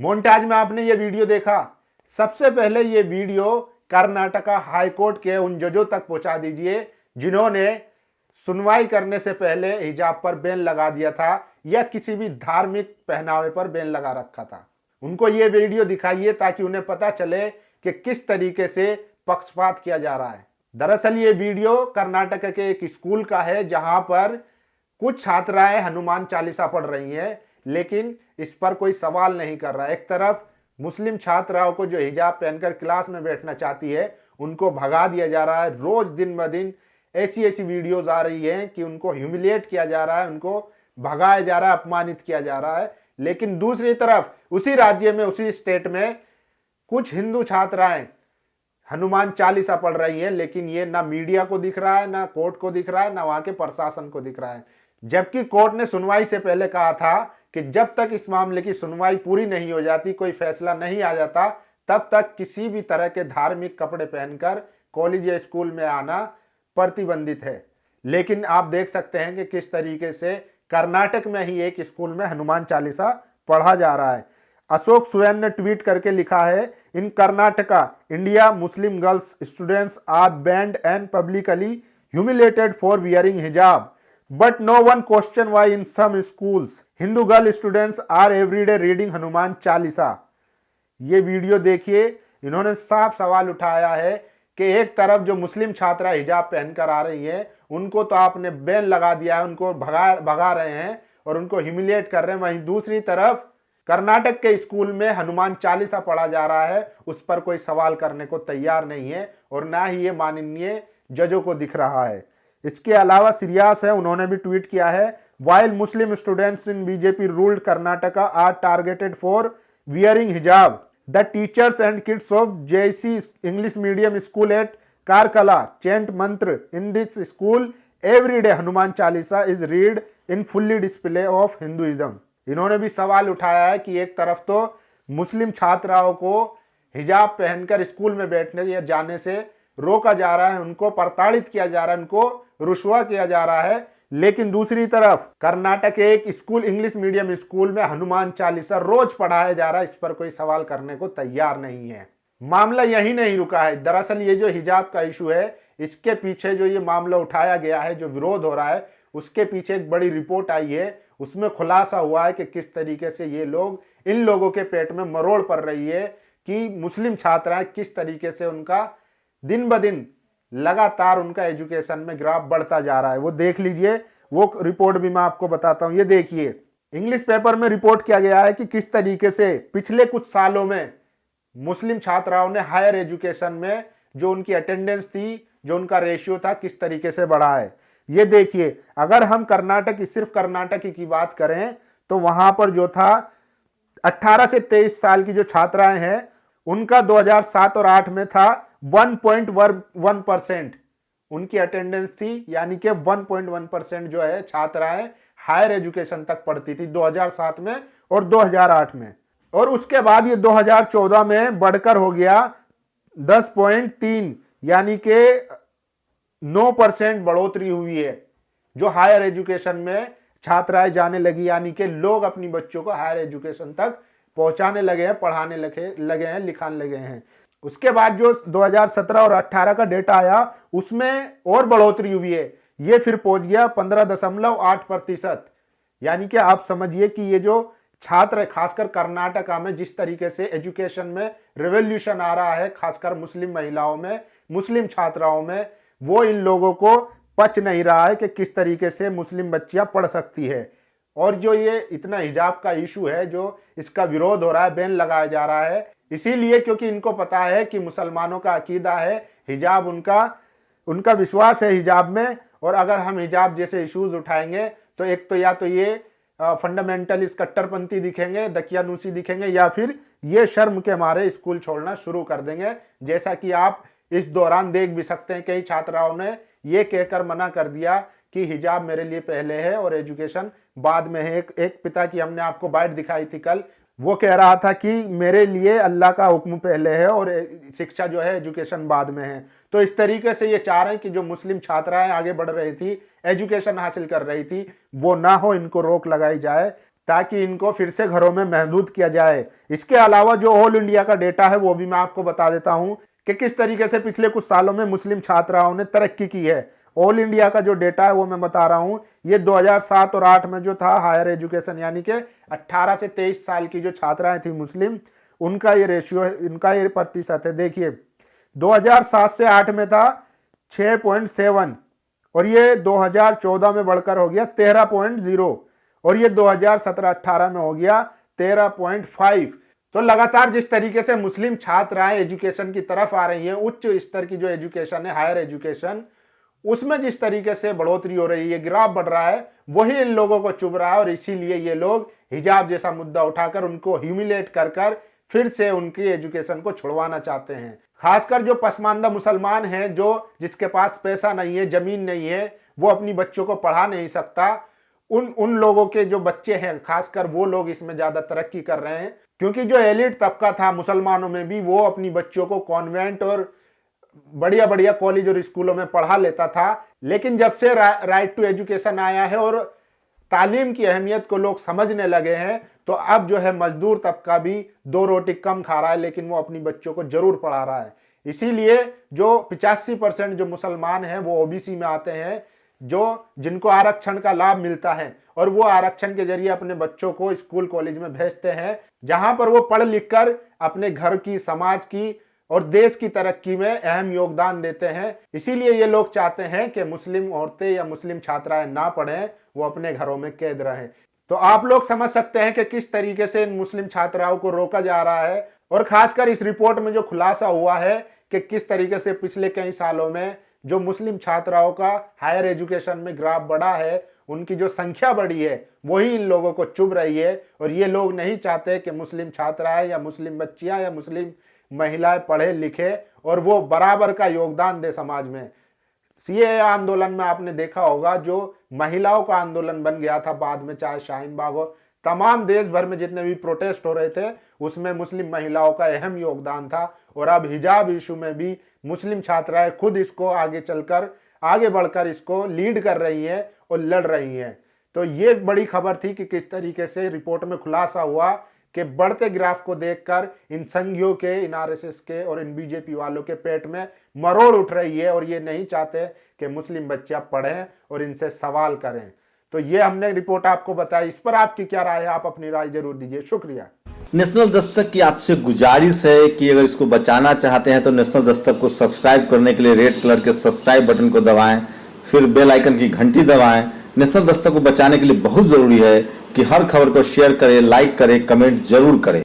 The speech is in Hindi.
मोन्टाज में आपने ये वीडियो देखा। सबसे पहले ये वीडियो कर्नाटका हाई कोर्ट के उन जजों तक पहुंचा दीजिए जिन्होंने सुनवाई करने से पहले हिजाब पर बैन लगा दिया था या किसी भी धार्मिक पहनावे पर बैन लगा रखा था। उनको ये वीडियो दिखाइए ताकि उन्हें पता चले कि किस तरीके से पक्षपात किया जा रहा है। दरअसल ये वीडियो कर्नाटक के एक स्कूल का है जहां पर कुछ छात्राएं हनुमान चालीसा पढ़ रही हैं, लेकिन इस पर कोई सवाल नहीं कर रहा। एक तरफ मुस्लिम छात्राओं को जो हिजाब पहनकर क्लास में बैठना चाहती है उनको भगा दिया जा रहा है। रोज दिन ब दिन ऐसी ऐसी वीडियोज आ रही हैं कि उनको ह्यूमिलिएट किया जा रहा है, उनको भगाया जा रहा है, अपमानित किया जा रहा है। लेकिन दूसरी तरफ उसी राज्य में, उसी स्टेट में कुछ हिंदू छात्राएं हनुमान चालीसा पढ़ रही हैं, लेकिन ये ना मीडिया को दिख रहा है, ना कोर्ट को दिख रहा है, ना वहां के प्रशासन को दिख रहा है। जबकि कोर्ट ने सुनवाई से पहले कहा था कि जब तक इस मामले की सुनवाई पूरी नहीं हो जाती, कोई फैसला नहीं आ जाता, तब तक किसी भी तरह के धार्मिक कपड़े पहनकर कॉलेज या स्कूल में आना प्रतिबंधित है। लेकिन आप देख सकते हैं कि किस तरीके से कर्नाटक में ही एक स्कूल में हनुमान चालीसा पढ़ा जा रहा है। अशोक सुयन ने ट्वीट करके लिखा है, in Karnataka India Muslim girls students are banned and publicly humiliated for wearing hijab but no one question why in some schools Hindu girl students are everyday reading Hanuman Chalisa. ये वीडियो देखिए, इन्होंने साफ सवाल उठाया है कि एक तरफ जो मुस्लिम छात्रा हिजाब पहनकर आ रही है उनको तो आपने बैन लगा दिया है, उनको भगा रहे हैं और उनको ह्यूमिलिएट कर रहे हैं। वहीं दूसरी तरफ कर्नाटक के स्कूल में हनुमान चालीसा पढ़ा जा रहा है, उस पर कोई सवाल करने को तैयार नहीं है और ना ही ये माननीय जजों को दिख रहा है। इसके अलावा सीरियस है, उन्होंने भी ट्वीट किया है, while Muslim students in BJP ruled Karnataka are targeted for wearing hijab the teachers and kids of JC English medium school at Karkala chant mantra in this school every day Hanuman Chalisa is read in fully display of Hinduism. इन्होंने भी सवाल उठाया है कि एक तरफ तो मुस्लिम छात्राओं को हिजाब पहनकर स्कूल में बैठने या जाने से रोका जा रहा है, उनको प्रताड़ित किया जा रहा है, उनको रुस्वा किया जा रहा है, लेकिन दूसरी तरफ कर्नाटक एक स्कूल इंग्लिश मीडियम स्कूल में हनुमान चालीसा रोज पढ़ाया जा रहा है, इस पर कोई सवाल करने को तैयार नहीं है। मामला यही नहीं रुका है। दरअसल ये जो हिजाब का इशू है, इसके पीछे जो ये मामला उठाया गया है, जो विरोध हो रहा है, उसके पीछे एक बड़ी रिपोर्ट आई है। उसमें खुलासा हुआ है कि किस तरीके से ये लोग, इन लोगों के पेट में मरोड़ पड़ रही है कि मुस्लिम छात्राएं किस तरीके से उनका दिन ब दिन लगातार उनका एजुकेशन में ग्राफ बढ़ता जा रहा है। वो देख लीजिए, वो रिपोर्ट भी मैं आपको बताता हूं। ये देखिए, इंग्लिश पेपर में रिपोर्ट किया गया है कि किस तरीके से पिछले कुछ सालों में मुस्लिम छात्राओं ने हायर एजुकेशन में जो उनकी अटेंडेंस थी, जो उनका रेशियो था, किस तरीके से बढ़ा है। ये देखिए, अगर हम कर्नाटक, सिर्फ कर्नाटक की बात करें तो वहां पर जो था 18 से 23 साल की जो छात्राएं हैं उनका 2007 और 8 में था 1.1% उनकी अटेंडेंस थी, यानी कि 1.1% जो है छात्राएं हायर एजुकेशन तक पढ़ती थी 2007 में और 2008 में। और उसके बाद ये 2014 में बढ़कर हो गया 10.3, यानी कि 9% बढ़ोतरी हुई है जो हायर एजुकेशन में छात्राएं जाने लगी, यानी कि लोग अपनी बच्चों को हायर एजुकेशन तक पहुंचाने लगे हैं, पढ़ाने लगे हैं, लिखाने लगे हैं। उसके बाद जो 2017 और 18 का डेटा आया उसमें और बढ़ोतरी हुई है, ये फिर पहुंच गया 15.8%। यानी कि आप समझिए कि ये जो छात्र है, खासकर कर्नाटका में जिस तरीके से एजुकेशन में रिवॉल्यूशन आ रहा है, खासकर मुस्लिम महिलाओं में, मुस्लिम छात्राओं में, वो इन लोगों को पच नहीं रहा है कि किस तरीके से मुस्लिम बच्चियां पढ़ सकती है। और जो ये इतना हिजाब का इशू है, जो इसका विरोध हो रहा है, बैन लगाया जा रहा है, इसीलिए क्योंकि इनको पता है कि मुसलमानों का अकीदा है हिजाब, उनका विश्वास है हिजाब में। और अगर हम हिजाब जैसे इश्यूज उठाएंगे तो एक तो या तो ये फंडामेंटलिस्ट कट्टरपंथी दिखेंगे, दकियानूसी दिखेंगे, या फिर ये शर्म के मारे स्कूल छोड़ना शुरू कर देंगे। जैसा कि आप इस दौरान देख भी सकते हैं, कई छात्राओं ने ये कहकर मना कर दिया कि हिजाब मेरे लिए पहले है और एजुकेशन बाद में है। एक पिता की हमने आपको बाइट दिखाई थी कल, वो कह रहा था कि मेरे लिए अल्लाह का हुक्म पहले है और शिक्षा जो है, एजुकेशन बाद में है। तो इस तरीके से ये चाह रहे हैं कि जो मुस्लिम छात्राएं आगे बढ़ रही थी, एजुकेशन हासिल कर रही थी, वो ना हो, इनको रोक लगाई जाए ताकि इनको फिर से घरों में महदूद किया जाए। इसके अलावा जो ऑल इंडिया का डेटा है वो भी मैं आपको बता देता हूं कि किस तरीके से पिछले कुछ सालों में मुस्लिम छात्राओं ने तरक्की की है। ऑल इंडिया का जो डेटा है वो मैं बता रहा हूं, ये 2007 और 8 में जो था हायर एजुकेशन, यानी कि 18 से 23 साल की जो छात्राएं थी मुस्लिम, उनका ये रेशियो है, इनका ये प्रतिशत है। देखिए 2007 से 8 में था 6.7 और ये 2014 में बढ़कर हो गया 13.0 और ये 2017-18 में हो गया 13.5। तो लगातार जिस तरीके से मुस्लिम छात्राएं एजुकेशन की तरफ आ रही हैं, उच्च स्तर की जो एजुकेशन है, हायर एजुकेशन, उसमें जिस तरीके से बढ़ोतरी हो रही है, ग्राफ बढ़ रहा है, वही इन लोगों को चुभ रहा है और इसीलिए ये लोग हिजाब जैसा मुद्दा उठाकर उनको ह्यूमिलेट कर फिर से उनकी एजुकेशन को छुड़वाना चाहते हैं। खासकर जो पसमानदा मुसलमान हैं, जो जिसके पास पैसा नहीं है, जमीन नहीं है, वो अपनी बच्चों को पढ़ा नहीं सकता, उन लोगों के जो बच्चे हैं, खासकर वो लोग इसमें ज्यादा तरक्की कर रहे हैं। क्योंकि जो एलिट तबका था मुसलमानों में भी, वो अपनी बच्चों को कॉन्वेंट और बढ़िया बढ़िया कॉलेज और स्कूलों में पढ़ा लेता था। लेकिन जब से राइट टू एजुकेशन आया है और तालीम की अहमियत को लोग समझने लगे हैं, तो अब जो है मजदूर तबका भी 2 रोटी कम खा रहा है, लेकिन वो अपनी बच्चों को जरूर पढ़ा रहा है। इसीलिए जो 85% जो मुसलमान हैं वो ओबीसी में आते हैं, जिनको आरक्षण का लाभ मिलता है, और वो आरक्षण के जरिए अपने बच्चों को स्कूल कॉलेज में भेजते हैं, जहां पर वो पढ़ लिख कर अपने घर की, समाज की और देश की तरक्की में अहम योगदान देते हैं। इसीलिए ये लोग चाहते हैं कि मुस्लिम औरतें या मुस्लिम छात्राएं ना पढ़ें, वो अपने घरों में कैद रहें। तो आप लोग समझ सकते हैं कि किस तरीके से इन मुस्लिम छात्राओं को रोका जा रहा है। और खासकर इस रिपोर्ट में जो खुलासा हुआ है कि किस तरीके से पिछले कई सालों में जो मुस्लिम छात्राओं का हायर एजुकेशन में ग्राफ बढ़ा है, उनकी जो संख्या बढ़ी है, वही इन लोगों को चुभ रही है। और ये लोग नहीं चाहते कि मुस्लिम छात्राएं या मुस्लिम बच्चियां या मुस्लिम महिलाएं पढ़े लिखे और वो बराबर का योगदान दे समाज में। सीएए आंदोलन में आपने देखा होगा, जो महिलाओं का आंदोलन बन गया था बाद में, चाहे शाहीन बाग हो, तमाम देश भर में जितने भी प्रोटेस्ट हो रहे थे, उसमें मुस्लिम महिलाओं का अहम योगदान था। और अब हिजाब इशू में भी मुस्लिम छात्राएं खुद इसको आगे बढ़कर इसको लीड कर रही हैं और लड़ रही हैं। तो ये बड़ी खबर थी कि किस तरीके से रिपोर्ट में खुलासा हुआ कि बढ़ते ग्राफ को देखकर इन संघियों के, इन आरएसएस के और इन बीजेपी वालों के पेट में मरोड़ उठ रही है और ये नहीं चाहते कि मुस्लिम बच्चियां पढ़ें और इनसे सवाल करें। तो ये हमने रिपोर्ट आपको बताई। इस पर आपकी क्या राय है? आप अपनी राय जरूर दीजिए। शुक्रिया। नेशनल दस्तक की आपसे गुजारिश है कि अगर इसको बचाना चाहते हैं तो नेशनल दस्तक को सब्सक्राइब करने के लिए रेड कलर के सब्सक्राइब बटन को दबाएं, फिर बेल आइकन की घंटी दबाएं। नेशनल दस्तक को बचाने के लिए बहुत जरूरी है कि हर खबर को शेयर करें, लाइक करें, कमेंट जरूर करें।